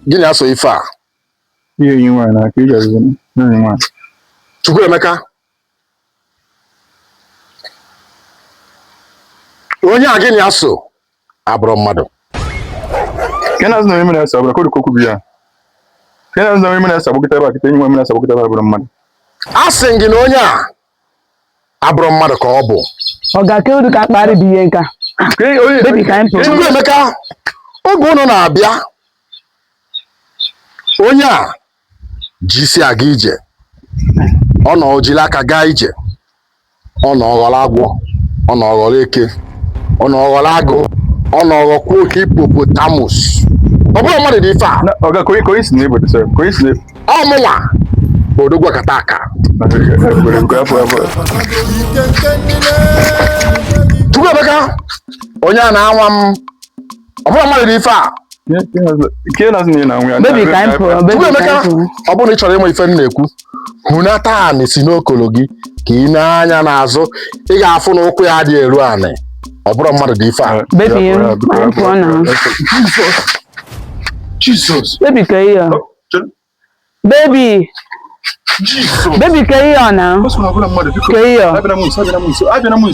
Gini aso ife a? Ihe yi nwa na ka ị ga-azụ nwa. Chukwuemeka. Onye a gini aso abụrụ mmadụ. Kena azụ na mere asa abụrụ kodu koku biya. Kena azụ na mere asa abụrụ kitaba kite nyi mere asa abụrụ kitaba abụrụ mmadụ. Asị gị na onye a abụrụ mmadụ ka ọ bụ. Ọ ga-ake uru ka akparị bụ ihe nka. Baby ka anyị pụrụ. Chukwuemeka, oge unu na-abịa, onye a ji isi aga ije, ọ nọ ojiri aka gaa ije, ọ nọ ọghọrọ agwọ, ọ nọ ọghọrọ eke, ọ nọ ọghọrọ agụ, ọ nọ ọghọkwuo hippopotamus. Ọ bụrụ mmadụ dị ife a. Ọ ga koyi si n'ebo sir. Koyi si n'ebo. Ọmụnwa bụ Odogwuakataka. Chukwuemeka, onye a na-anwa m. Ọ bụrụ mmadụ dị ife a. Baby ka anyị pụrụ. Chukwuemeka, ọ bụrụ na ị chọrọ ịma ife m na-ekwu, hunata anị si n'okolo gị ka ị na-anya n'azụ, ị ga-afụ na ụkwụ ya dị eru anị. Ọ bụrụ mmadụ dị ife a. Baby, anyị pụọ na. Jesus. Baby ka ihe ọ. Baby. Baby ka ihe ọ na. Ka ihe ọ.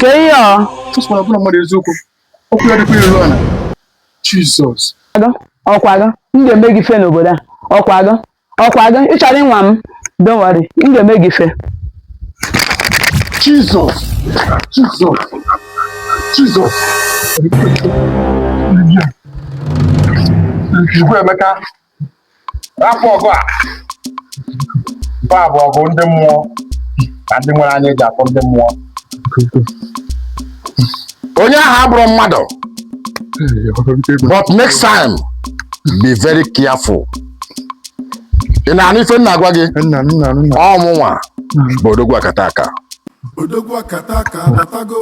Ka ihe ọ. Jesus. Ọkwago, m ga-eme gị fe n'obodo a. Ọkwago, ị chọrọ ịnwa m, don't worry, m ga-eme gị fe. Jesus. Chukwuemeka, afọ ọgụ a, mba bụ ọgụ ndị mmụọ na ndị nwere anya eji atọ ndị mmụọ. Onye ahụ abụrụ mmadụ. But next time, be very careful. Ị na-anụ ife nna agwa gị? Ọmụnwa bụ Odogwuakataka. Odogwuakataka abatago,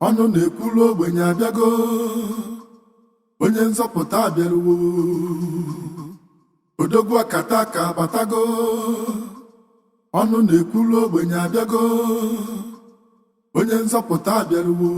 ọnụ na-ekwulu ogbenye abịago, onye nzọpụta abịaruwo. Odogwuakataka abatago, ọnụ na-ekwulu ogbenye abịago, onye nzọpụta abịaruwo.